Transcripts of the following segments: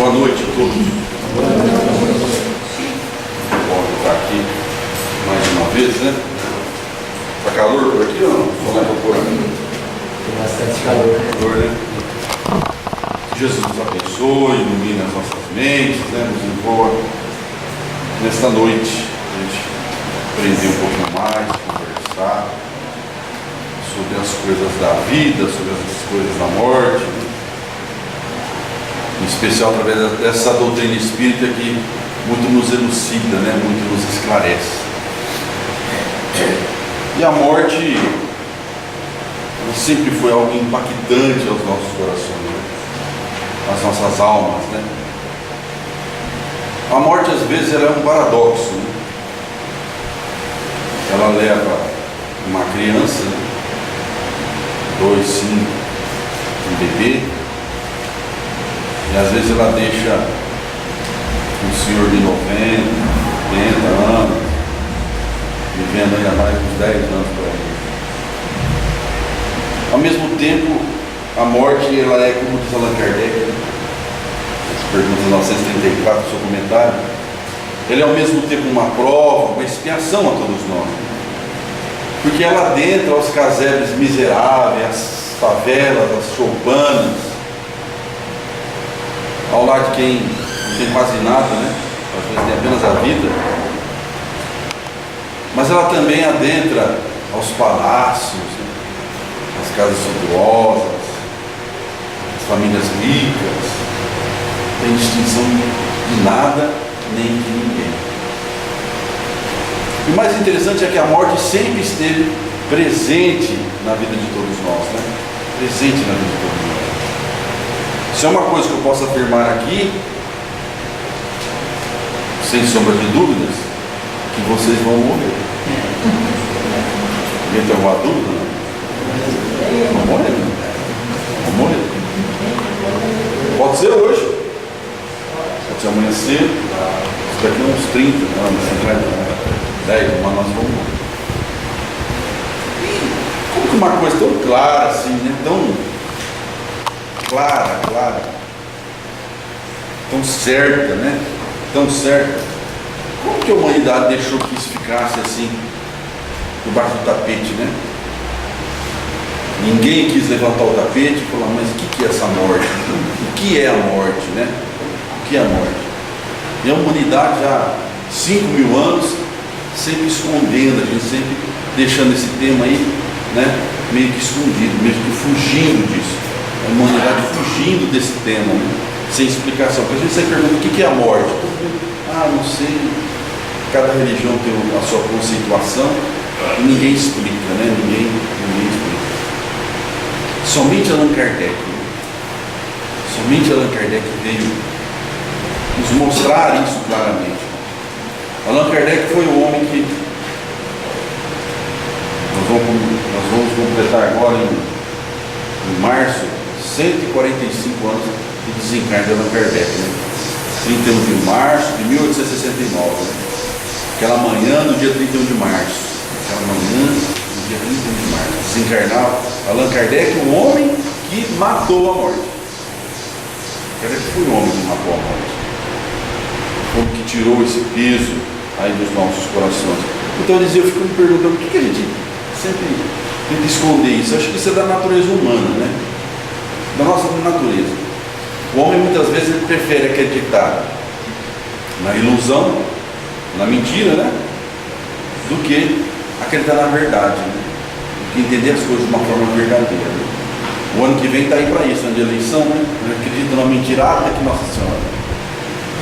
Boa noite a todos. Bom estar aqui mais uma vez, né? Tá calor por aqui ou não? Só mais por aqui. Tem bastante calor. Calor, né? Que Jesus nos abençoe, ilumine as nossas mentes, né? Nos envolva nesta noite. A gente aprender um pouco mais, conversar sobre as coisas da vida, sobre as coisas da morte, né? Em especial através dessa doutrina espírita que muito nos elucida, né? Muito nos esclarece. E a morte sempre foi algo impactante aos nossos corações, né? Às nossas almas, né? A morte às vezes ela é um paradoxo, né? Ela leva uma criança, né? 2, 5, um bebê, e às vezes ela deixa um senhor de 90, 80 anos, vivendo ainda mais uns 10 anos por aí. Ao mesmo tempo, a morte, ela é, como diz Allan Kardec, pergunta 934, seu comentário, ela é ao mesmo tempo uma prova, uma expiação a todos nós. Porque ela adentra aos casebres miseráveis, às favelas, às choupanas, ao lado de quem não tem quase nada, né? Às vezes tem apenas a vida. Mas ela também adentra aos palácios, né? Às casas suntuosas, às famílias ricas. Não tem distinção de nada nem de ninguém. E o mais interessante é que a morte sempre esteve presente na vida de todos nós, né? Presente na vida de todos nós. Se é uma coisa que eu posso afirmar aqui, sem sombra de dúvidas, que vocês vão morrer. Alguém tem alguma dúvida? Não? Vão morrer. Vão morrer. Pode ser hoje. Pode ser amanhã cedo. Daqui a uns 30 anos, 10, mas nós vamos morrer. E como que uma coisa tão clara assim, né? Tão clara, tão certa, né? Tão certa. Como que a humanidade deixou que isso ficasse assim, debaixo do tapete, né? Ninguém quis levantar o tapete e falar, mas o que é essa morte? O que é a morte, né? O que é a morte? E a humanidade já há 5.000 anos sempre escondendo, a gente sempre deixando esse tema aí, né? Meio que escondido, meio que fugindo disso. A humanidade fugindo desse tema, né? Sem explicação. Porque a gente sempre pergunta o que é a morte. Ah, não sei. Cada religião tem a sua conceituação e ninguém explica, né? Ninguém explica. Somente Allan Kardec, né? Somente Allan Kardec veio nos mostrar isso claramente. Allan Kardec foi o homem que nós vamos completar agora em março 145 anos de desencarne de Allan Kardec, né? 31 de março de 1869, né? Aquela manhã do dia 31 de março, aquela manhã do dia 31 de março, desencarnava Allan Kardec, o homem que matou a morte. Kardec foi o homem que matou a morte, o homem que tirou esse peso aí dos nossos corações. Então eu fico me perguntando, por que a gente sempre tenta esconder isso? Eu acho que isso é da natureza humana, né? Da nossa natureza. O homem muitas vezes ele prefere acreditar na ilusão, na mentira, né? Do que acreditar na verdade, né? Do que entender as coisas de uma forma verdadeira, né? O ano que vem está aí para isso, ano de eleição, né? Eu acredito na mentirada que Nossa Senhora.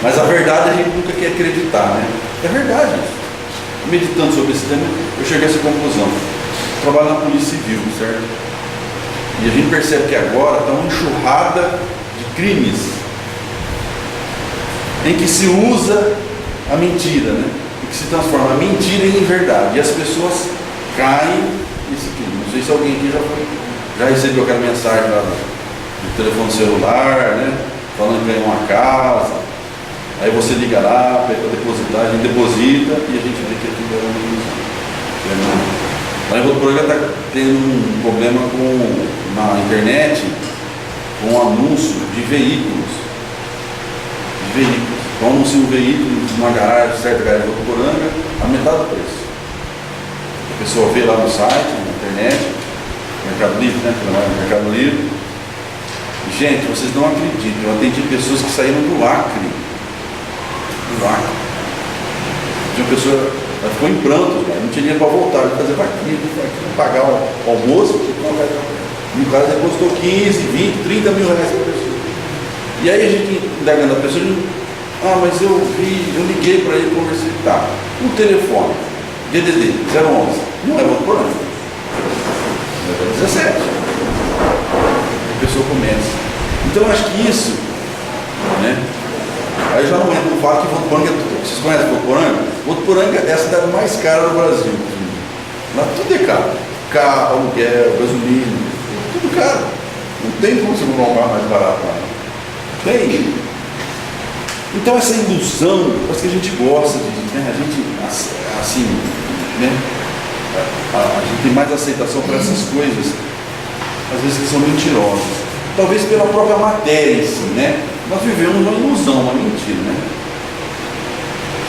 Mas a verdade a gente nunca quer acreditar, né? É verdade isso. Meditando sobre esse tema, eu cheguei a essa conclusão. Eu trabalho na Polícia Civil, certo? E a gente percebe que agora está uma enxurrada de crimes em que se usa a mentira, né? Em que se transforma a mentira em verdade. E as pessoas caem nesse crime. Não sei se alguém aqui já recebeu aquela mensagem lá no telefone celular, né? Falando que ganhou uma casa. Aí você liga lá, pede para depositar, a gente deposita e a gente vê que aquilo é uma ilusão. Lá em Votuporanga está tendo um problema na internet com um anúncio de veículos. veículos. Então anuncia um veículo numa garagem, certa garagem de Votuporanga, a metade do preço. A pessoa vê lá no site, na internet, Mercado Livre, né? Mercado Livre. Gente, vocês não acreditam, eu atendi pessoas que saíram do Acre. Do Acre. Tinha uma pessoa, ela ficou em prantos, não tinha dinheiro para voltar, para fazer vaquinha, para pagar o almoço, e o cara depositou 15, 20, 30 mil reais para a pessoa. E aí a gente indagando a pessoa, mas eu liguei para ele conversar, tá, o telefone, DDD 011, não é Votuporanga, é 17. A pessoa começa. Então eu acho que isso, né? Aí já não entra no fato que Votuporanga, vocês conhecem Votuporanga? Votuporanga é a cidade mais cara do Brasil. Lá tudo é caro. Carro, aluguel, gasolina, tudo caro. Não tem como você comprar um carro mais barato lá. Tem. Então essa ilusão, parece que a gente gosta de, né? A gente, assim, né? A gente tem mais aceitação para essas coisas, às vezes que são mentirosas. Talvez pela própria matéria em si, né? Nós vivemos uma ilusão, uma mentira, né?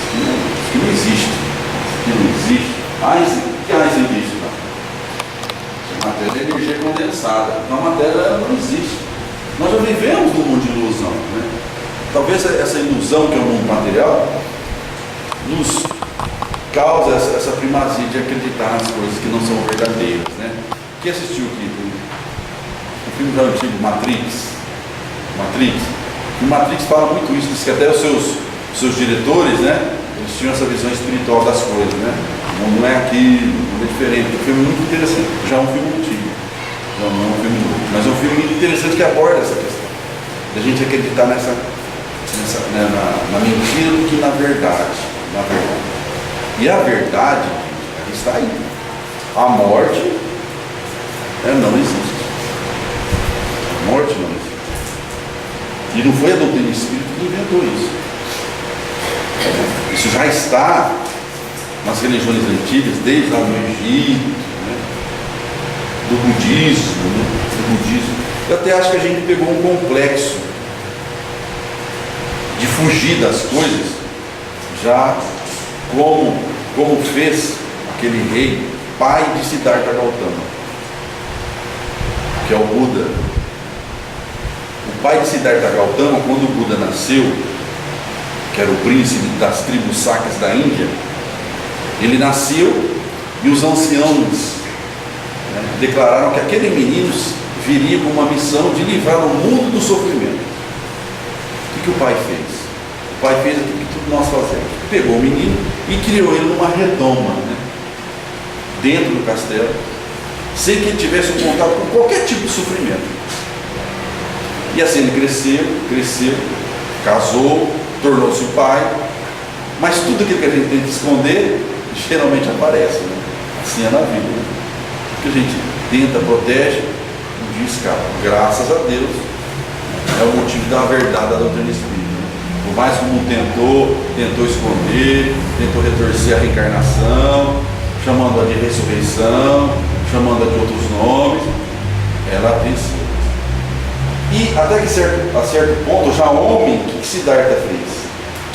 Isso que não existe. Isso que não existe. O que Einstein disse? A matéria é energia condensada. Então a matéria não existe. Nós já vivemos num mundo de ilusão, né? Talvez essa ilusão que é o mundo material nos causa essa primazia de acreditar nas coisas que não são verdadeiras, né? Quem assistiu aqui? O filme da antigo Matrix. O Matrix fala muito isso, diz que até os seus diretores, né? Eles tinham essa visão espiritual das coisas, né? Não é aqui, não é diferente. É um filme muito interessante. Já é um filme antigo. Não é um filme novo. Mas é um filme muito interessante que aborda essa questão. Da gente acreditar na mentira do que na verdade. E a verdade está aí. A morte não existe. A morte não existe. E não foi a doutrina espírita que inventou isso. Isso já está nas religiões antigas, desde lá no Egito, né? do budismo. Eu até acho que a gente pegou um complexo de fugir das coisas, já como fez aquele rei, pai de Siddhartha Gautama, que é o Buda. O pai de Siddhartha Gautama, quando o Buda nasceu, que era o príncipe das tribos Sakis da Índia, ele nasceu e os anciãos, né, declararam que aquele menino viria com uma missão de livrar o mundo do sofrimento. O que o pai fez? O pai fez aquilo que todos nós fazemos. Pegou o menino e criou ele numa redoma, né, dentro do castelo, sem que ele tivesse um contato com qualquer tipo de sofrimento. E assim ele cresceu, casou, tornou-se o pai, mas tudo aquilo que a gente tenta esconder, geralmente aparece, né? Assim é na vida, né? O que a gente tenta, protege, um dia escapa. Graças a Deus, é o motivo da verdade da doutrina espírita. Por mais que o mundo tentou esconder, tentou retorcer a reencarnação, chamando-a de ressurreição, chamando-a de outros nomes, ela venceu. E até que a certo ponto, já homem, o que Siddhartha fez?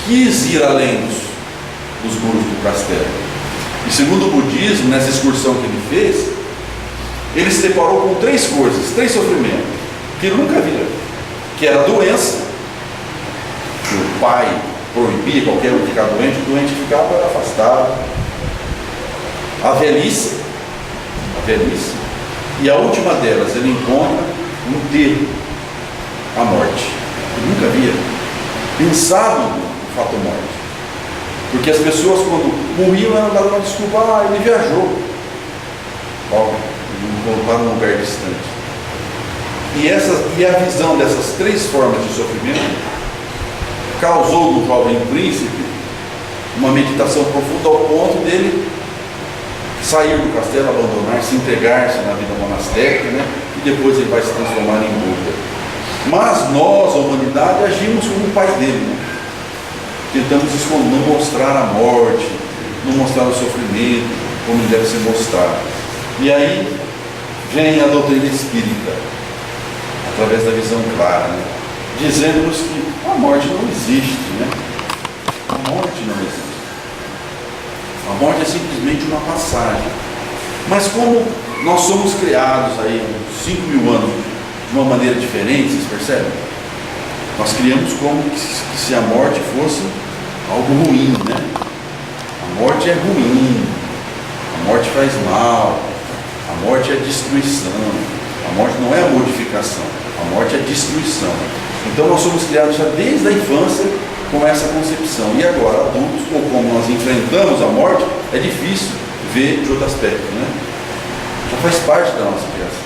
Quis ir além dos muros do castelo. E segundo o budismo, nessa excursão que ele fez, ele se deparou com três coisas, três sofrimentos, que ele nunca vira. Que era a doença, que o pai proibia qualquer um ficar doente, o doente ficava afastado. A velhice, e a última delas, ele encontra no enterro, a morte. Ele nunca havia pensado no fato morte. Porque as pessoas, quando morriam, eram dadas uma desculpa, ele viajou. Ele voltaram num lugar distante. E a visão dessas três formas de sofrimento causou no jovem príncipe uma meditação profunda ao ponto dele sair do castelo, abandonar, se entregar-se na vida monástica, né? E depois ele vai se transformar em Buda. Mas nós, a humanidade, agimos como o pai dele, né? Tentamos esconder, não mostrar a morte, não mostrar o sofrimento como ele deve ser mostrado. E aí vem a doutrina espírita, através da visão clara, né? Dizendo-nos que a morte não existe, né? A morte não existe. A morte é simplesmente uma passagem. Mas como nós somos criados aí há 5.000 anos de uma maneira diferente, vocês percebem? Nós criamos como que se a morte fosse algo ruim, né? A morte é ruim, a morte faz mal, a morte é destruição, a morte não é a modificação, a morte é destruição. Então nós somos criados já desde a infância com essa concepção. E agora, adultos, ou como nós enfrentamos a morte, é difícil ver de outro aspecto, né? Já faz parte da nossa criação.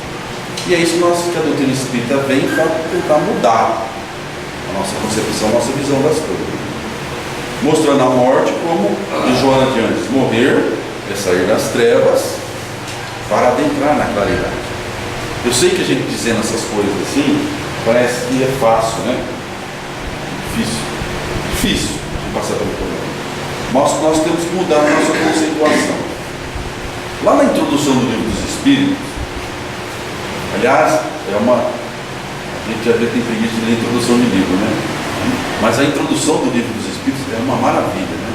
E é isso que a doutrina espírita vem para tentar mudar a nossa concepção, a nossa visão das coisas. Mostrando a morte como, de Joana de antes, morrer é sair das trevas para adentrar na claridade. Eu sei que a gente dizendo essas coisas assim, parece que é fácil, né? Difícil de passar pelo problema. Mas nós temos que mudar a nossa conceituação. Lá na introdução do Livro dos Espíritos, aliás, a gente já tem preguiça de ler a introdução do livro, né? Mas a introdução do Livro dos Espíritos é uma maravilha, né?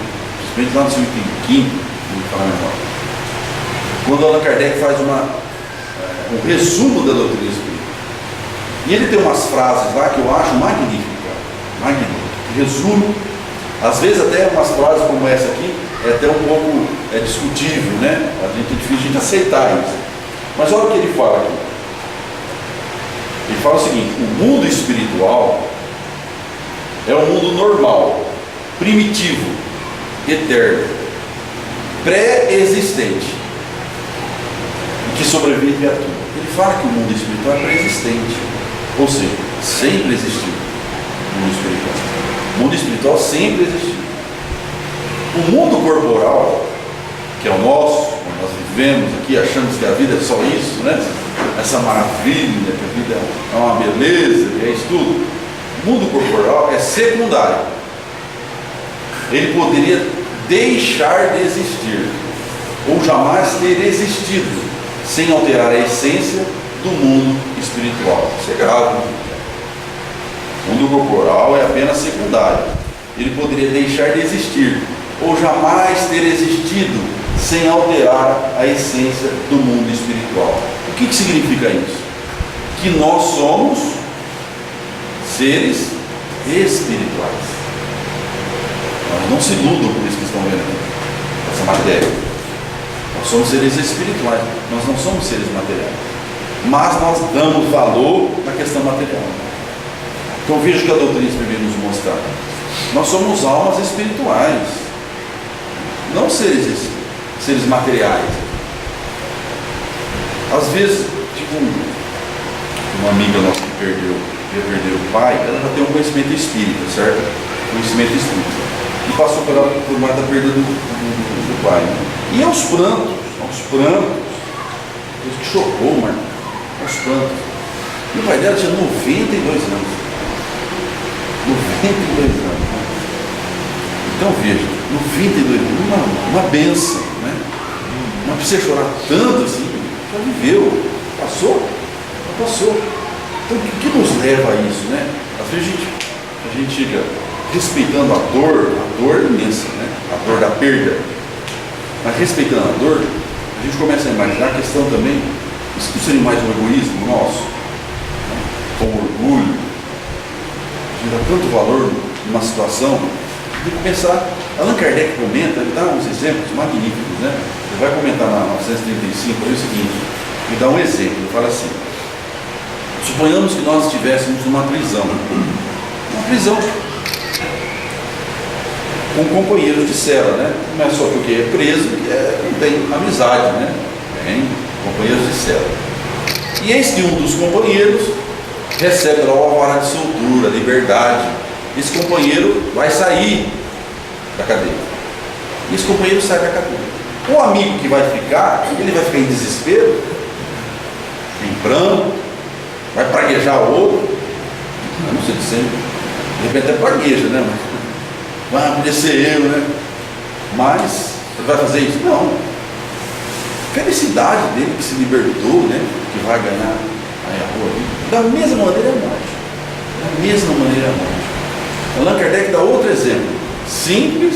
Principalmente lá no seu item 5, vou falar melhor. Quando Allan Kardec faz um resumo da doutrina espírita. E ele tem umas frases lá que eu acho magníficas. Magnífico. Resumo, às vezes até umas frases como essa aqui, é até um pouco discutível, né? É difícil de aceitar isso. Mas olha o que ele fala aqui. Ele fala o seguinte: o mundo espiritual é um mundo normal, primitivo, eterno, pré-existente, e que sobrevive a tudo. Ele fala que o mundo espiritual é pré-existente, ou seja, sempre existiu o mundo espiritual. O mundo espiritual sempre existiu. O mundo corporal, que é o nosso, nós vivemos aqui, achamos que a vida é só isso, né? Essa maravilha, que a vida é uma beleza, é isso tudo. O mundo corporal é secundário. Ele poderia deixar de existir, ou jamais ter existido, sem alterar a essência do mundo espiritual. Isso é grave. O mundo corporal é apenas secundário. Ele poderia deixar de existir, ou jamais ter existido, sem alterar a essência do mundo espiritual. O que significa isso? Que nós somos seres espirituais. Nós não se iludam por isso que estão vendo aqui, essa matéria. Nós somos seres espirituais, nós não somos seres materiais. Mas nós damos valor na questão material. Então veja o que a doutrina espírita nos mostrar. Nós somos almas espirituais, não seres materiais. Às vezes, tipo uma amiga nossa que ia perder o pai, ela já tem um conhecimento espírita, certo? Conhecimento espírita. E passou por mais da perda do pai. Né? E aos prantos, Deus que chocou, mano, aos prantos. E o pai dela tinha 92 anos. 92 anos. Né? Então veja, 92 anos, uma benção, né? Não precisa chorar tanto assim, já viveu, passou. Então o que nos leva a isso, né? Às vezes a gente fica respeitando a dor é imensa, né? A dor da perda. Mas respeitando a dor, a gente começa a imaginar a questão também, isso não seria mais um egoísmo nosso, né? Com orgulho, a gente dá tanto valor numa situação, tem que pensar. Allan Kardec comenta, ele dá uns exemplos magníficos, né? Ele vai comentar na 935, é o seguinte, ele dá um exemplo, ele fala assim: suponhamos que nós estivéssemos numa prisão com companheiros de cela, né? Não é só porque é preso, não tem amizade, né? Tem companheiros de cela. E eis que um dos companheiros recebe lá o alvará de soltura, liberdade. Esse companheiro vai sair da cadeia. E esse companheiro sai da cadeia. O amigo que vai ficar, ele vai ficar em desespero, em pranto, vai praguejar o outro. Eu não sei de sempre. De repente até pragueja, né? Mas podia ser eu, né? Mas ele vai fazer isso? Não. Felicidade dele que se libertou, né? Que vai ganhar aí a rua. Da mesma maneira é a morte. Da mesma maneira é a morte. Allan Kardec dá outro exemplo, simples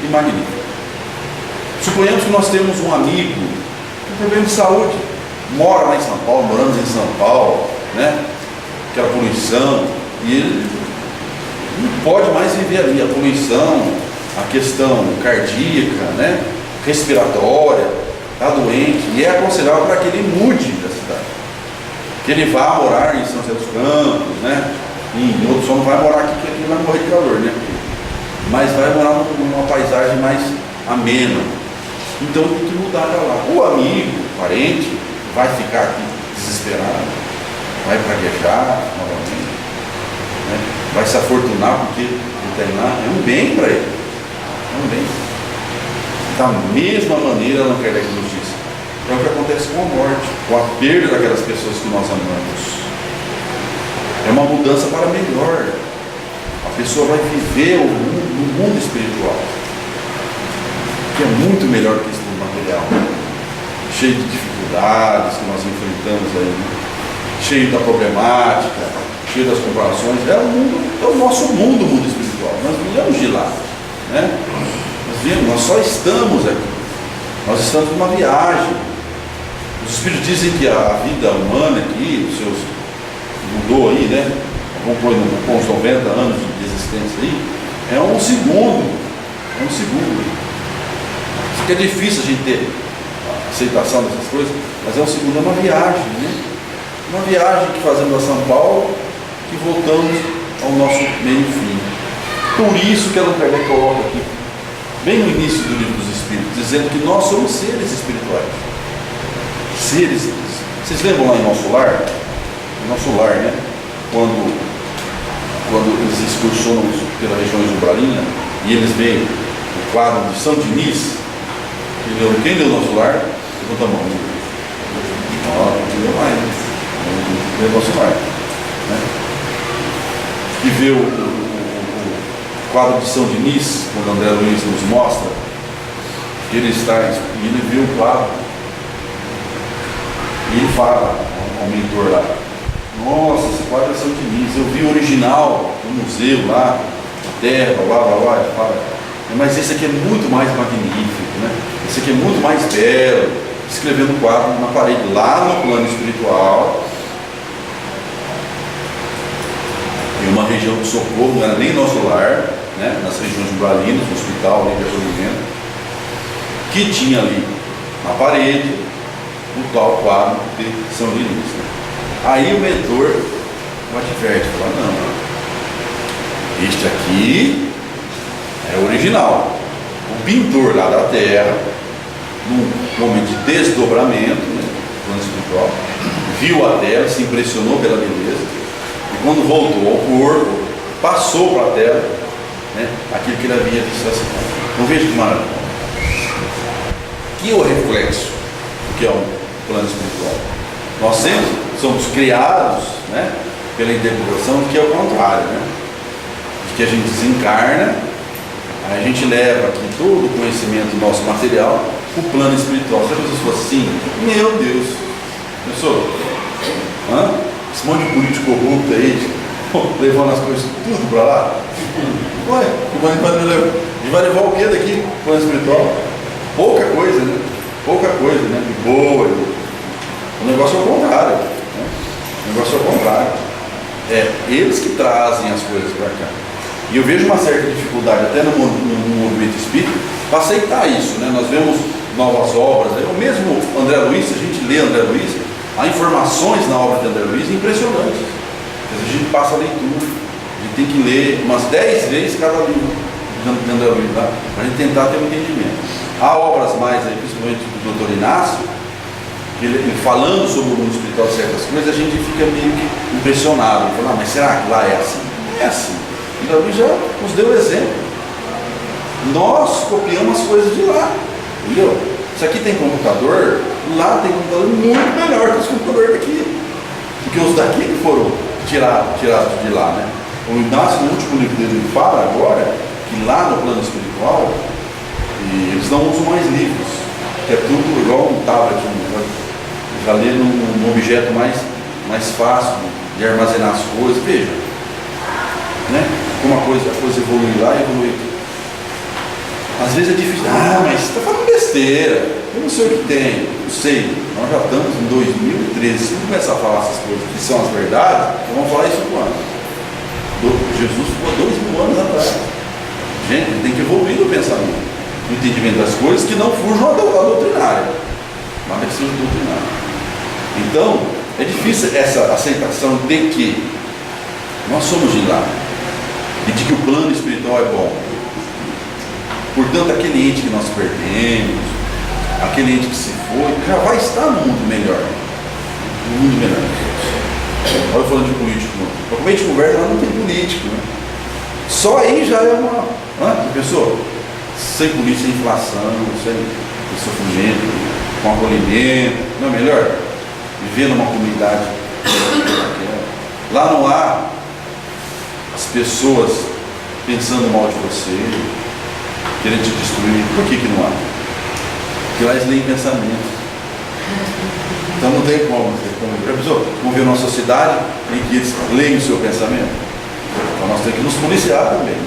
e magnífico. Suponhamos que nós temos um amigo com problema de saúde, mora lá em São Paulo, moramos em São Paulo, né? Aquela poluição, e ele não pode mais viver ali. A poluição, a questão cardíaca, né? Respiratória, está doente, e é aconselhável para que ele mude da cidade, que ele vá morar em São José dos Campos, né? Em outro, só não vai morar aqui, porque aqui vai morrer de calor, né? Mas vai morar numa paisagem mais amena. Então tem que mudar para lá. O amigo, o parente, vai ficar aqui desesperado, vai praguejar novamente, né? Vai se afortunar porque internar é um bem para ele, é um bem. Da mesma maneira, Allan Kardec nos diz, é o que acontece com a morte, com a perda daquelas pessoas que nós amamos. É uma mudança para melhor. A pessoa vai viver no mundo espiritual, que é muito melhor que esse mundo material, cheio de dificuldades que nós enfrentamos aí, né? Cheio da problemática, cheio das comparações. É o nosso mundo, o mundo espiritual. Nós viemos de lá, né? Nós só estamos aqui. Nós estamos numa viagem. Os Espíritos dizem que a vida humana aqui, os seus mudou aí, né? Vamos pôr com uns 90 anos de existência aí, é um segundo. É um segundo. Isso que é difícil a gente ter a aceitação dessas coisas, mas é um segundo, é uma viagem, né? Uma viagem que fazemos a São Paulo, que voltamos ao nosso meio fim. Por isso que Allan Kardec coloca aqui, bem no início do Livro dos Espíritos, dizendo que nós somos seres espirituais. Seres. Vocês lembram lá em Nosso Lar? Em Nosso Lar, né? Quando eles excursionam pela região umbralina e eles veem o quadro de São Diniz, quem leu Nosso Lar? Levanta a mão. Não leu mais, né? Leu Nosso Lar, né? E vê o quadro de São Diniz, quando André Luiz nos mostra, ele vê o quadro e ele fala ao mentor lá: nossa, esse quadro é São Diniz, eu vi o original no museu lá, na terra, ele fala, mas esse aqui é muito mais magnífico, né? Esse aqui é muito mais belo, escrevendo o quadro na parede, lá no plano espiritual. Em uma região de socorro, não era nem Nosso Lar, né? Nas regiões umbralinas, no hospital ali de acolhimento, que tinha ali na parede o tal quadro de São Diniz, né? Aí o mentor o adverte, fala: não, este aqui é o original. O pintor lá da terra, num momento de desdobramento, né, plano espiritual, viu a terra, se impressionou pela beleza, e quando voltou ao corpo, passou para a terra, né, aquilo que ele havia visto assim. Então veja que maravilha. Que é o reflexo do que é um plano espiritual. Nós sempre somos criados, né, pela interpretação, que é o contrário, né? De que a gente desencarna, aí a gente leva aqui todo o conhecimento nosso material para o plano espiritual. Se a pessoa fosse assim, meu Deus, pessoal, esse monte de político corrupto aí, levando as coisas tudo para lá. Ué, a gente vai levar o que daqui para o plano espiritual? Pouca coisa, né? Pouca coisa, né? De boa. O negócio é o contrário, né? O negócio é o contrário. É eles que trazem as coisas para cá. E eu vejo uma certa dificuldade até no movimento espírita para aceitar isso, né? Nós vemos novas obras, né? O mesmo André Luiz, se a gente lê André Luiz, há informações na obra de André Luiz impressionantes. A gente passa a leitura, a gente tem que ler umas 10 vezes cada livro de André Luiz, tá? Para a gente tentar ter um entendimento. Há obras mais aí, principalmente do Dr. Inácio, ele falando sobre o mundo espiritual de certas coisas, a gente fica meio que impressionado. Fala, mas será que lá é assim? Não é assim. André Luiz já nos deu exemplo. Nós copiamos as coisas de lá. Entendeu? Se aqui tem computador, lá tem computador muito melhor que os computadores daqui. Porque os daqui que foram tirados de lá, né? O Inácio, no último livro dele, ele fala agora que lá no plano espiritual, eles não usam mais livros, que é tudo igual um tablet, já lê num objeto mais fácil de armazenar as coisas. Veja, né? como a coisa evolui lá e evolui aqui. Às vezes é difícil, mas você está falando besteira, eu não sei o que tem, não sei, nós já estamos em 2013, se eu começar a falar essas coisas que são as verdades, nós vamos falar isso quando? Jesus ficou 2000 anos atrás. Gente, tem que evoluir o pensamento, o entendimento das coisas que não fujam da doutrinária, mas que sejam doutrinárias. Então, é difícil essa aceitação de que nós somos de lá e de que o plano espiritual é bom. Portanto, aquele ente que nós perdemos, aquele ente que se foi, já vai estar no mundo melhor. No mundo melhor. Olha eu falando de político. Como a gente conversa, lá não tem político. Né? Só aí já é uma pessoa sem política, sem inflação, sem sofrimento, com acolhimento. Não é melhor? Viver numa comunidade. Lá não há as pessoas pensando mal de você, querendo te destruir. Por que não há? Porque lá eles leem pensamento. Então não tem como. Já pensou? Vamos ver uma sociedade em que eles leem o seu pensamento? Então nós temos que nos policiar também,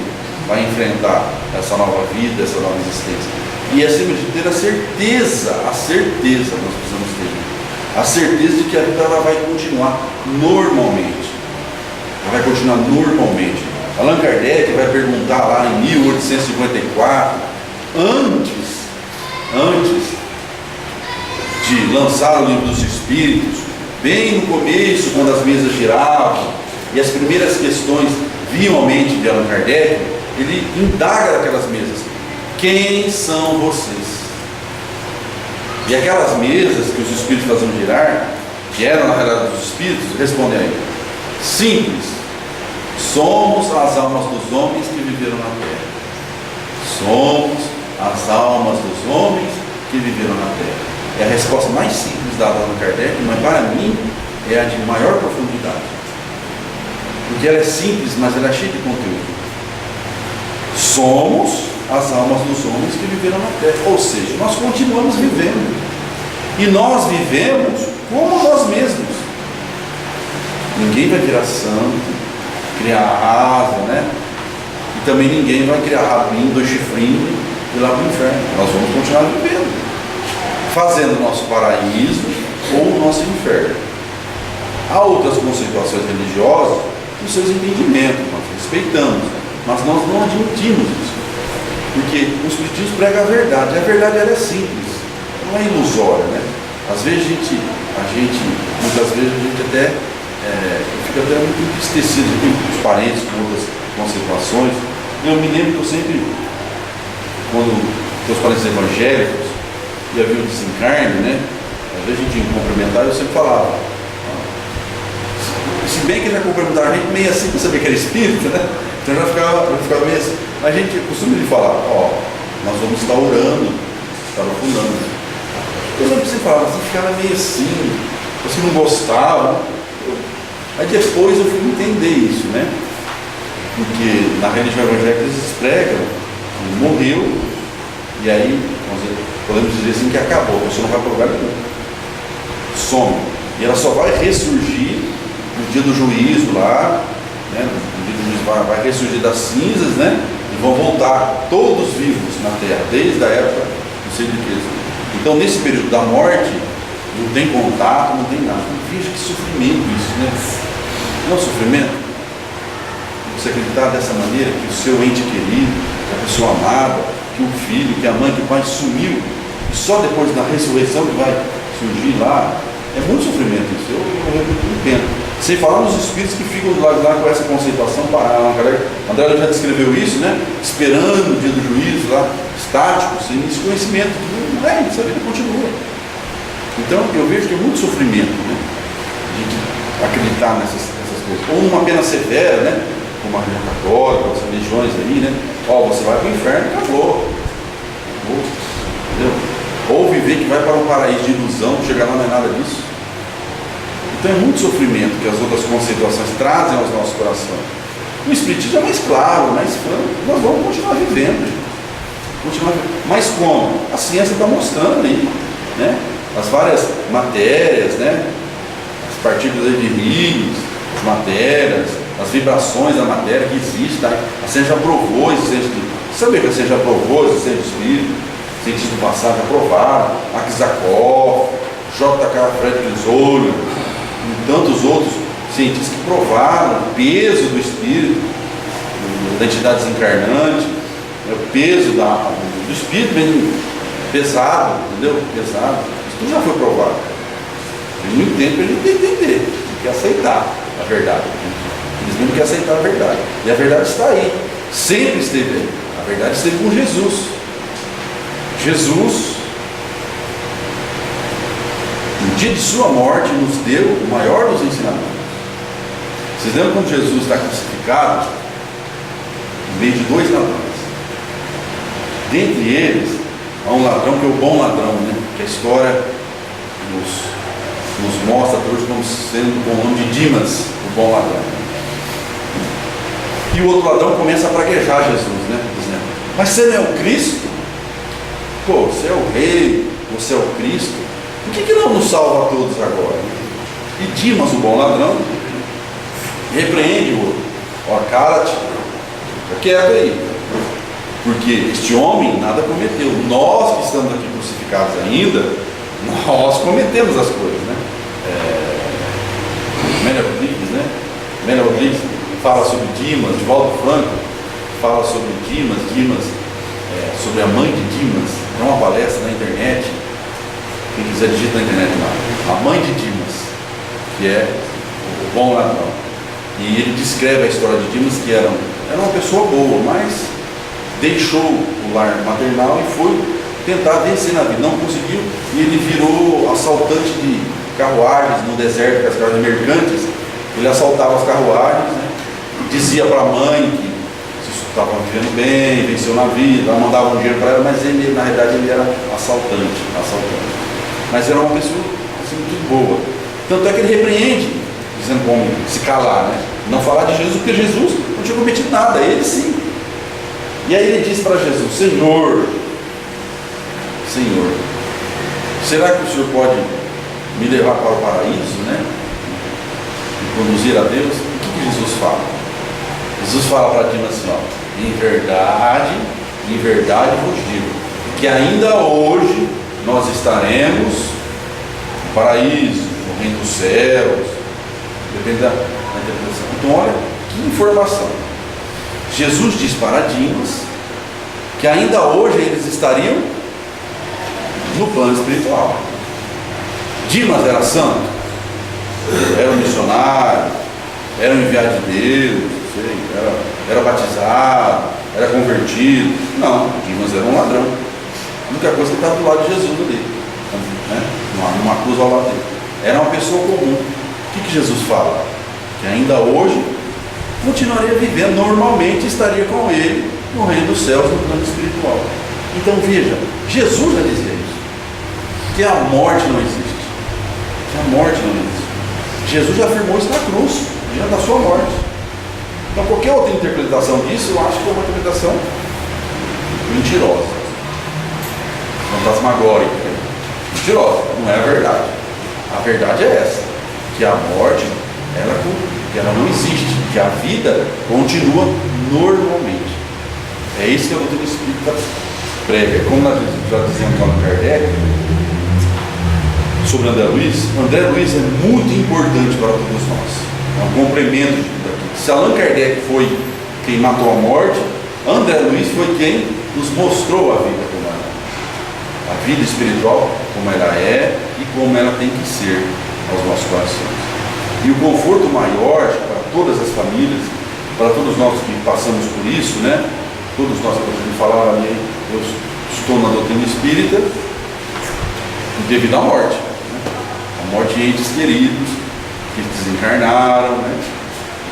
para enfrentar essa nova vida, essa nova existência. E acima de ter a certeza nós precisamos ter. A certeza de que a vida ela vai continuar normalmente. Ela vai continuar normalmente. Allan Kardec vai perguntar lá em 1854, antes de lançar o Livro dos Espíritos, bem no começo, quando as mesas giravam e as primeiras questões vinham à mente de Allan Kardec, ele indaga daquelas mesas: quem são vocês? E aquelas mesas que os Espíritos faziam girar, que eram na realidade dos Espíritos, respondem a ele: simples. Somos as almas dos homens que viveram na terra. Somos as almas dos homens que viveram na terra. É a resposta mais simples dada a Allan Kardec, mas para mim é a de maior profundidade. Porque ela é simples, mas ela é cheia de conteúdo. Somos as almas dos homens que viveram na terra. Ou seja, nós continuamos vivendo. E nós vivemos como nós mesmos. Ninguém vai virar santo, criar asa, né? E também ninguém vai criar rabinho, 2 chifrinhos e ir lá para o inferno. Nós vamos continuar vivendo, fazendo o nosso paraíso ou o nosso inferno. Há outras conceituações religiosas com seus entendimentos, nós respeitamos, mas nós não admitimos isso, porque o Espiritismo prega a verdade. A verdade ela é simples, não é ilusória, né? Às vezes muitas vezes a gente até fica até muito entristecido com os parentes, com outras conceituações. Eu me lembro que eu sempre, quando os parentes evangélicos e havia o desencarne, né? Às vezes a gente ia cumprimentar, eu sempre falava, se bem que ele ia cumprimentar a gente meio assim, para saber que era espírita, né? Então já ficava meio assim. A gente costuma de falar, nós vamos estar orando, estar afundando. Eu lembro que você falava, você ficava meio assim, você não gostava. Aí depois eu fui entender isso, né? Porque na religião evangélica eles pregam, ele morreu, e aí podemos dizer assim que acabou, a pessoa não vai para lugar nenhum, some, e ela só vai ressurgir no dia do juízo lá, né? No dia do juízo vai ressurgir das cinzas, né? E vão voltar todos vivos na terra, desde a época, não sei de que. Então nesse período da morte, não tem contato, não tem nada. Veja que sofrimento isso, né? Não é um sofrimento? Você acreditar dessa maneira que o seu ente querido, que a pessoa amada, que o filho, que a mãe, que o pai sumiu, e só depois da ressurreição que vai surgir lá, é muito sofrimento isso, eu entendo. Sem falar nos espíritos que ficam lá com essa conceituação parada. André já descreveu isso, né? Esperando o dia do juízo lá, estático, sem esse conhecimento. Não é isso, a vida continua. Então eu vejo que é muito sofrimento, né? A gente acreditar nessas coisas. Ou numa pena severa, né? Como a religião católica, as religiões aí, né? Você vai para o inferno, acabou. Entendeu? Ou viver que vai para um paraíso de ilusão, chegar lá não é nada disso. Então é muito sofrimento que as outras conceituações trazem aos nossos corações. O Espiritismo é mais claro, mais franco. Nós vamos continuar vivendo, gente. Mas como? A ciência está mostrando aí, né? As várias matérias, né? As partículas de Higgs, as matérias, as vibrações da matéria que existe, tá? A ciência já provou a existência do... Sabe que a ciência já provou a existência do espírito? Cientistas do passado já provaram, Aksakoff, J.K. Frederick Zoller e tantos outros cientistas que provaram o peso do espírito, da entidade desencarnante, o peso do espírito mesmo, pesado, entendeu? Pesado. Isso tudo já foi provado. Tem muito tempo a gente tem que entender, tem que aceitar a verdade. Eles não querem aceitar a verdade. E a verdade está aí, sempre esteve aí. A verdade esteve com Jesus. Jesus, no dia de sua morte, nos deu o maior dos ensinamentos. Vocês lembram quando Jesus está crucificado? No meio de dois ladrões. Dentre eles, há um ladrão que é o bom ladrão, né? Que a história nos mostra hoje como sendo com o nome de Dimas, o bom ladrão. E o outro ladrão começa a praguejar Jesus, né? Dizendo: mas você não é o Cristo? Pô, você é o rei, você é o Cristo, por que não nos salva a todos agora? E Dimas, o bom ladrão, repreende o outro: ó, cala-te, fica quieto aí, porque este homem nada cometeu. Nós que estamos aqui crucificados ainda, nós cometemos as coisas, né? Mélia Rodrigues fala sobre Dimas, Divaldo Franco fala sobre Dimas, sobre a mãe de Dimas. É uma palestra na internet, quem quiser digita na internet lá, a mãe de Dimas, que é o bom ladrão. E ele descreve a história de Dimas, que era uma pessoa boa, mas deixou o lar maternal e foi tentar vencer na vida, não conseguiu, e ele virou assaltante de carruagens no deserto, com as carruagens mercantes. Ele assaltava as carruagens, né? Dizia para a mãe que estava vivendo bem, venceu na vida, ela mandava um dinheiro para ela, mas ele, na realidade, ele era assaltante. Mas era uma pessoa assim, muito boa. Tanto é que ele repreende, dizendo como se calar, né? Não falar de Jesus, porque Jesus não tinha cometido nada, ele sim. E aí ele diz para Jesus: Senhor, será que o Senhor pode me levar para o paraíso, né? Me conduzir a Deus? O que Jesus fala? Jesus fala para Dimas assim: ó, em verdade vos digo, que ainda hoje nós estaremos no paraíso, no reino dos céus, depende da interpretação. Então olha que informação. Jesus diz para Dimas que ainda hoje eles estariam no plano espiritual. Dimas era santo, era um missionário, era um enviado de Deus, era batizado, era convertido. Não, Dimas era um ladrão. A única coisa que estava do lado de Jesus ali, né? Numa cruz ao lado dele. Era uma pessoa comum. O que Jesus fala? Que ainda hoje continuaria vivendo normalmente, estaria com ele no reino dos céus, no plano espiritual. Então veja, Jesus já dizia isso, que a morte não existe. Que a morte não existe. Jesus já afirmou isso na cruz, já da sua morte. Então qualquer outra interpretação disso, eu acho que é uma interpretação mentirosa, fantasmagórica, mentirosa, não é a verdade. A verdade é essa, que a morte ela não existe, que a vida continua normalmente. É isso que a doutrina espírita prega. Como nós já dizíamos lá no Kardec sobre André Luiz é muito importante para todos nós. É um complemento de tudo aqui. Se Allan Kardec foi quem matou a morte, André Luiz foi quem nos mostrou a vida como ela é. A vida espiritual como ela é e como ela tem que ser aos nossos corações. E o conforto maior para todas as famílias, para todos nós que passamos por isso, né? Todos nós, como a gente falava ali, eu estou na doutrina espírita devido à morte, né? A morte de entes queridos que desencarnaram, né?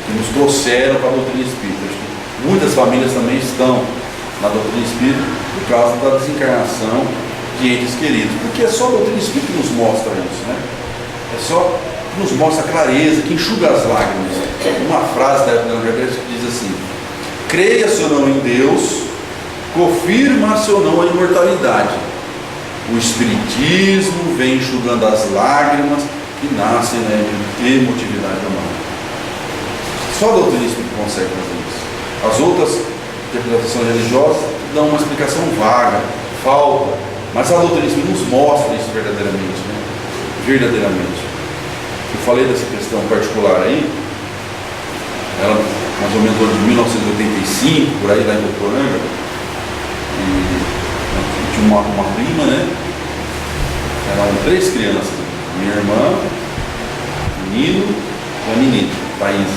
Que nos trouxeram para a doutrina espírita. Acho que muitas famílias também estão na doutrina espírita por causa da desencarnação de entes queridos, porque é só a doutrina espírita que nos mostra isso, né? É só que nos mostra a clareza, que enxuga as lágrimas. Uma frase da época da André que diz assim: creia-se ou não em Deus, confirma-se ou não a imortalidade. O Espiritismo vem enxugando as lágrimas que nascem na emotividade humana. Só a doutrina espírita consegue fazer isso. As outras interpretações religiosas dão uma explicação vaga, falta, mas a doutrina espírita nos mostra isso verdadeiramente, né? Verdadeiramente. Eu falei dessa questão particular aí, ela mais ou menos de 1985, por aí lá em Votoranga, e tinha uma prima, né? Eram 3 crianças, minha irmã, menino e a menina, Thaís.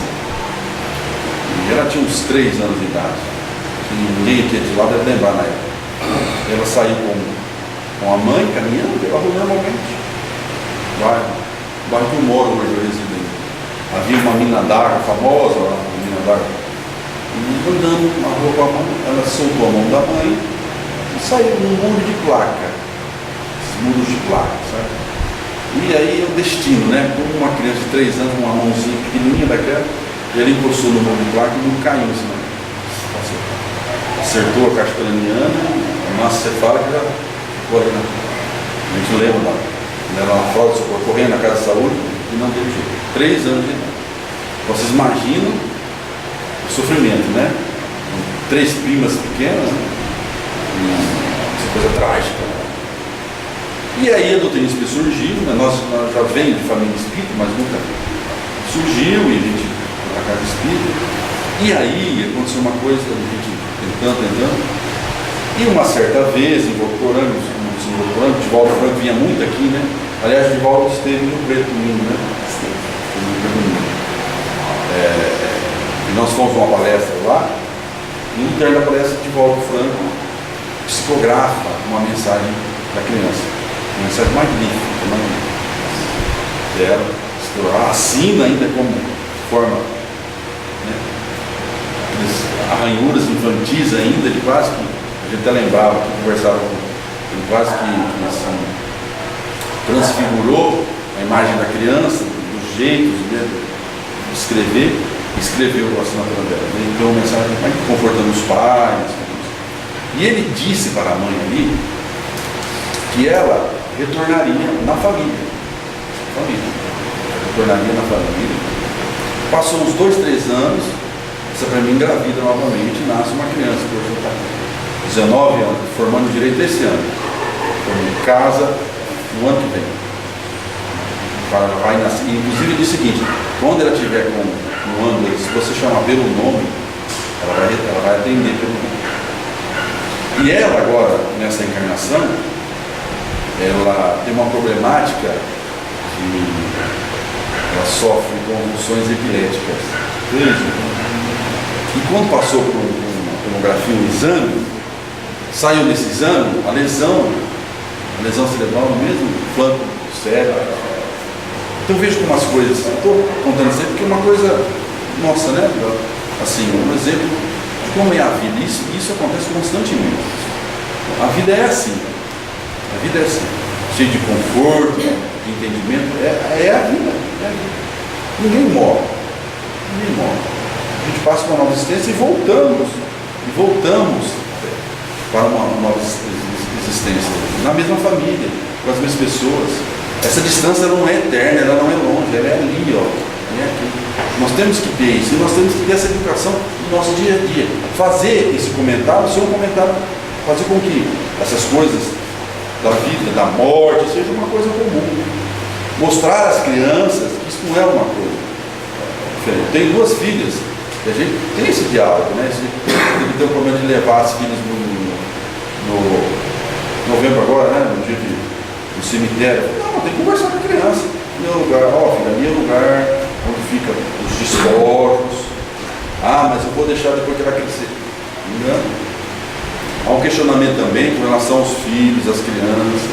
E ela tinha uns 3 anos de idade. E ninguém aqui de lá deve lembrar na época. Ela saiu com a mãe, caminhando pela rua normalmente. Bairro que eu moro hoje, eu resido aí. Havia uma mina d'água famosa, uma mina d'água. E andando na rua com a mãe, ela soltou a mão da mãe e saiu num muro de placa. Esses muros de placa, sabe? E aí é o destino, né? Como uma criança de 3 anos, uma mãozinha pequenininha daquela, e ele encostou no muro de placa e não caiu, senão acertou a caixa craniana, nossa, você fala que já ficou ali, né? A gente lembra lá, era uma fraude, correndo na casa de saúde e não deu jeito. 3 anos de idade. Vocês imaginam o sofrimento, né? 3 primas pequenas, né? Essa coisa trágica. E aí a doutrina espírita surgiu, né? Nós já vem de família espírita, mas nunca surgiu, e a gente na casa espírita. E aí aconteceu uma coisa, a gente tentando, e uma certa vez em Votoranga, de Divaldo Franco vinha muito aqui, né? Aliás, Divaldo esteve no Preto domingo, né? E nós fomos a uma palestra lá, e no interno da palestra, Divaldo Franco psicografa uma mensagem da criança, uma mensagem magnífica, ela assina ainda como forma, né? Arranhuras infantis ainda, ele quase que, a gente até lembrava que conversava com ele, quase que assim, transfigurou a imagem da criança, dos jeitos, né, de escreveu a assinatura dela. Ele deu uma mensagem confortando os pais. E ele disse para a mãe ali que ela retornaria na família. Retornaria na família. Passou uns 2, 3 anos, essa para mim engravida novamente, nasce uma criança, que hoje está 19 anos, formando direito esse ano. Casa no ano que vem. Vai nascer. Inclusive ele disse o seguinte: quando ela tiver com um ano, se você chamar pelo nome, ela vai atender pelo nome. E ela agora, nessa encarnação, ela tem uma problemática de ela sofre convulsões epiléticas. E quando passou por uma tomografia, um exame, saiu desse exame a lesão cerebral no mesmo flanco do cérebro. Então vejo como as coisas, estou contando sempre porque é uma coisa nossa, né? Assim, um exemplo de como é a vida. Isso acontece constantemente. A vida é assim. Cheia de conforto, de entendimento. É a vida. Ninguém morre. A gente passa por uma nova existência e voltamos para uma nova existência. Na mesma família, com as mesmas pessoas. Essa distância não é eterna, ela não é longe, ela é ali, ó. É aqui. Nós temos que ter isso, e nós temos que ter essa educação no nosso dia a dia. Fazer esse comentário, ser um comentário, fazer com que essas coisas da vida, da morte, seja uma coisa comum. Mostrar às crianças que isso não é uma coisa diferente. Eu tenho 2 filhas, e a gente tem esse diálogo, né? Ele tem o problema de levar as filhas no novembro agora, né? No dia do cemitério. Não, tem que conversar com a criança. Meu lugar, filha, ali é o lugar onde fica os despojos. Mas eu vou deixar depois que ela crescer. Não. Há um questionamento também com relação aos filhos, às crianças.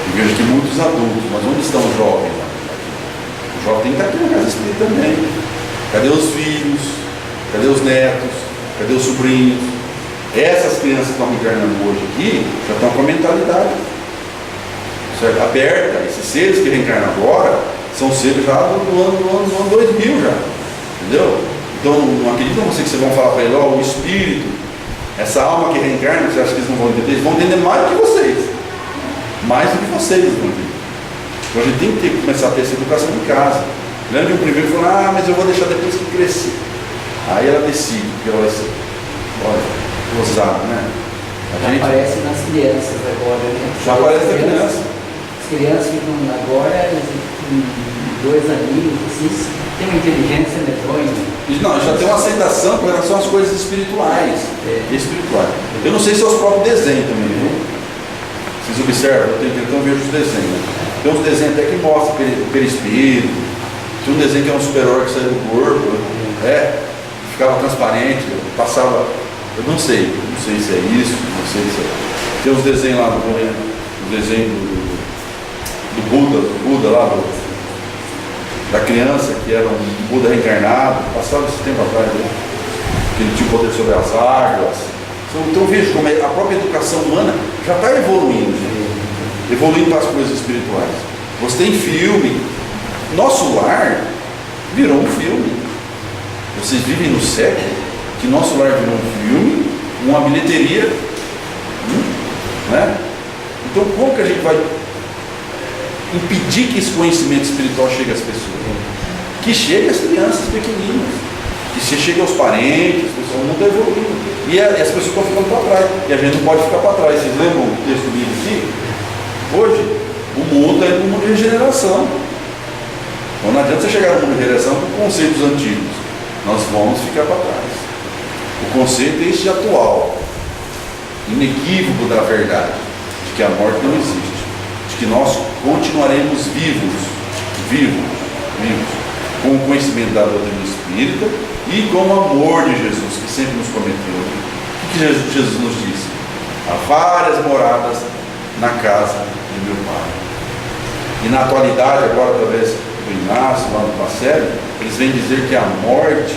Eu vejo que muitos adultos, mas onde estão os jovens? O jovem tem que estar aqui na casa espírita também. Cadê os filhos? Cadê os netos? Cadê os sobrinhos? Essas crianças que estão reencarnando hoje aqui já estão com a mentalidade aberta. Esses seres que reencarnam agora são seres já do ano 2000 já, entendeu? Então não acreditam você que vocês vão falar para ele, o espírito, essa alma que reencarna, você acha que eles não vão entender? Eles vão entender mais do que vocês vão entender. Então a gente tem que começar a ter essa educação em casa, Lembra que o primeiro falou, mas eu vou deixar depois que crescer. Aí ela decide, porque ela vai ser, olha, gozada, né? Já aparece nas crianças agora, né? Já aparece na criança. As crianças ficam agora, com 2 aninhos, assim, tem uma inteligência medonha. Não, já tem uma aceitação com relação às coisas espirituais. Espirituais. Eu não sei se é os próprios desenhos também, viu? Vocês observam, eu vejo os desenhos. Né? Tem uns desenhos até que mostram perispírito. Tinha um desenho que é um super-herói que saiu do corpo, ficava transparente, passava. Eu não sei se é isso, não sei se é. Tem uns desenhos lá o desenho do Buda lá, da criança que era um Buda reencarnado, passava esse tempo atrás, né? Que ele tinha poder sobre as águas. Então veja como a própria educação humana já está evoluindo, gente. Evoluindo para as coisas espirituais. Você tem filme. Nosso lar virou um filme. Vocês vivem no século que nosso lar virou um filme, uma bilheteria, né? Então como que a gente vai impedir que esse conhecimento espiritual chegue às pessoas? Que chegue às crianças pequeninas, que chegue aos parentes, as pessoas não estão evoluindo. E as pessoas estão ficando para trás. E a gente não pode ficar para trás. Vocês lembram o texto do livro aqui? Hoje, o mundo é um mundo de regeneração. Então não adianta você chegar no mundo de regeneração com conceitos antigos. Nós vamos ficar para trás. O conceito é esse atual, inequívoco da verdade, de que a morte não existe, de que nós continuaremos vivos, com o conhecimento da doutrina espírita e com o amor de Jesus, que sempre nos prometeu. O que Jesus nos disse? Há várias moradas na casa de meu Pai. E na atualidade, agora através do Inácio, lá no Passério, eles vêm dizer que a morte,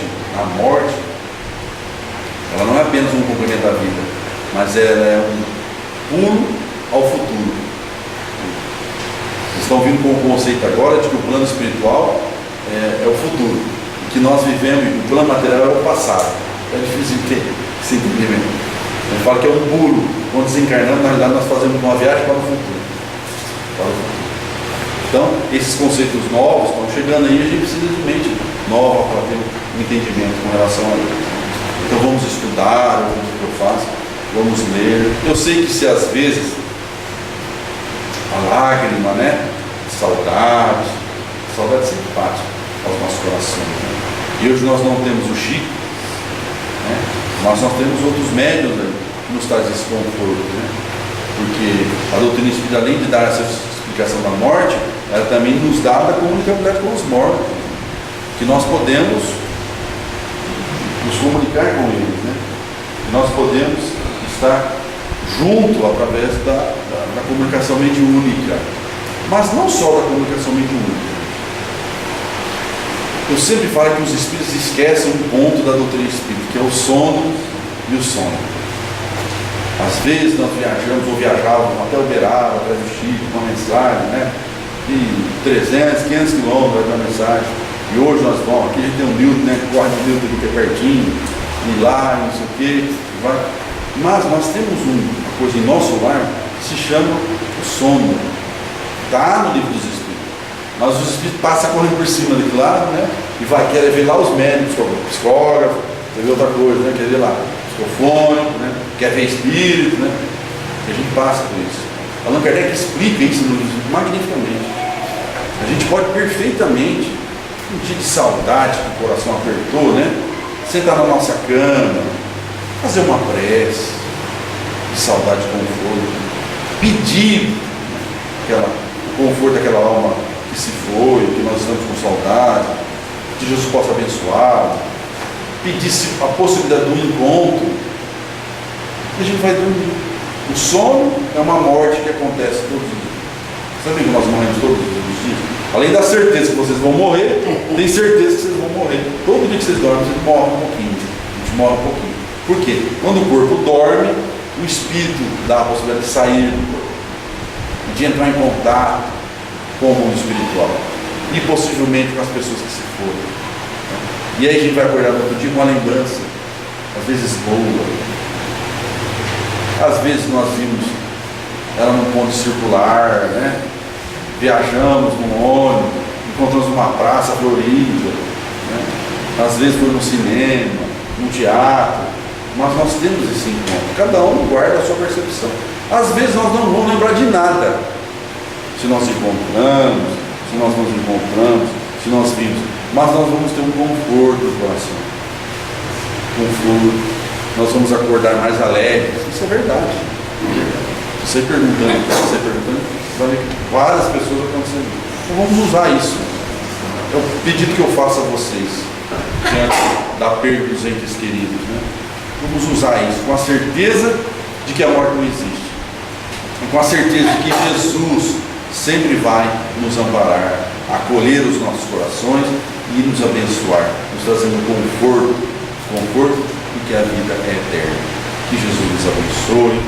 ela não é apenas um complemento da vida, mas ela é um pulo ao futuro. Eles estão vindo com o conceito agora de que o plano espiritual é o futuro, e que nós vivemos, e o plano material é o passado. É difícil de se entender mesmo. Ele fala que é um pulo. Quando desencarnamos, na realidade nós fazemos uma viagem para o futuro. Então, esses conceitos novos estão chegando aí, a gente precisa de mente nova para ter um entendimento com relação a eles. Então vamos estudar, o que eu faço, vamos ler. Eu sei que se às vezes a lágrima, né, saudade simpática aos nossos corações. Né? E hoje nós não temos o Chico, né, mas nós temos outros médiuns, né, que nos trazem esse conforto, né? Porque a doutrina espírita, além de dar essa explicação da morte, ela também nos dá a comunicabilidade com os mortos, que nós podemos nos comunicar com eles, né? Que nós podemos estar junto através da comunicação mediúnica, mas não só da comunicação mediúnica. Eu sempre falo que os espíritos esquecem um ponto da doutrina espírita, que é o sono e o sonho. Às vezes nós viajávamos até Uberaba, atrás do Chico, com uma mensagem, né? De 300, 500 quilômetros da mensagem. E hoje nós vamos, aqui a gente tem um Newton, né? Que corre de Newton aqui que é pertinho, e lá, não sei o quê. Mas nós temos uma coisa em nosso lar que se chama o sono. Está no livro dos Espíritos. Mas os Espíritos passam correndo por cima daquele lado, né? E vai querer ver lá os médicos, o psicógrafo, quer ver outra coisa, né? Quer ver lá psicofônico, né? Quer ver espírito, né? E a gente passa por isso. Allan Kardec explica isso no livro magnificamente. A gente pode perfeitamente, um dia de saudade, que o coração apertou, né? Sentar na nossa cama, fazer uma prece de saudade e conforto, pedir o conforto daquela alma que se foi, que nós estamos com saudade, que Jesus possa abençoar, pedir a possibilidade do encontro, e a gente vai dormir. O sono é uma morte que acontece todos os dias. Sabe que nós morremos todos os dias? Além da certeza que vocês vão morrer, tem certeza que vocês vão morrer. Todo dia que vocês dormem, vocês morrem um pouquinho. A gente morre um pouquinho. Por quê? Quando o corpo dorme, o espírito dá a possibilidade de sair do corpo, de entrar em contato com o mundo espiritual e possivelmente com as pessoas que se foram. E aí a gente vai acordar no outro dia com uma lembrança, às vezes boa. Às vezes nós vimos ela num ponto circular, né? Viajamos num ônibus, encontramos numa praça florida, né? Às vezes foi no cinema, no teatro, mas nós temos esse encontro. Cada um guarda a sua percepção. Às vezes nós não vamos lembrar de nada. Se nós encontramos, se nós nos encontramos, se nós vimos, mas nós vamos ter um conforto no coração. Conforto. Nós vamos acordar mais alegres. Isso é verdade. Você perguntando, vai ver que várias pessoas acontecendo. Então vamos usar isso. É o pedido que eu faço a vocês, diante da perda dos entes queridos, né? Vamos usar isso com a certeza de que a morte não existe, e com a certeza de que Jesus sempre vai nos amparar, acolher os nossos corações e nos abençoar, nos trazendo conforto e que a vida é eterna. Que Jesus nos abençoe,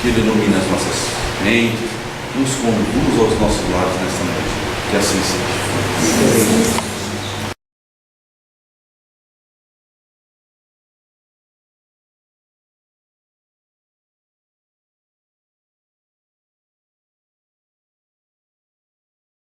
que Ele ilumine as nossas mentes, nos conduza aos nossos lares nesta noite. Que assim seja.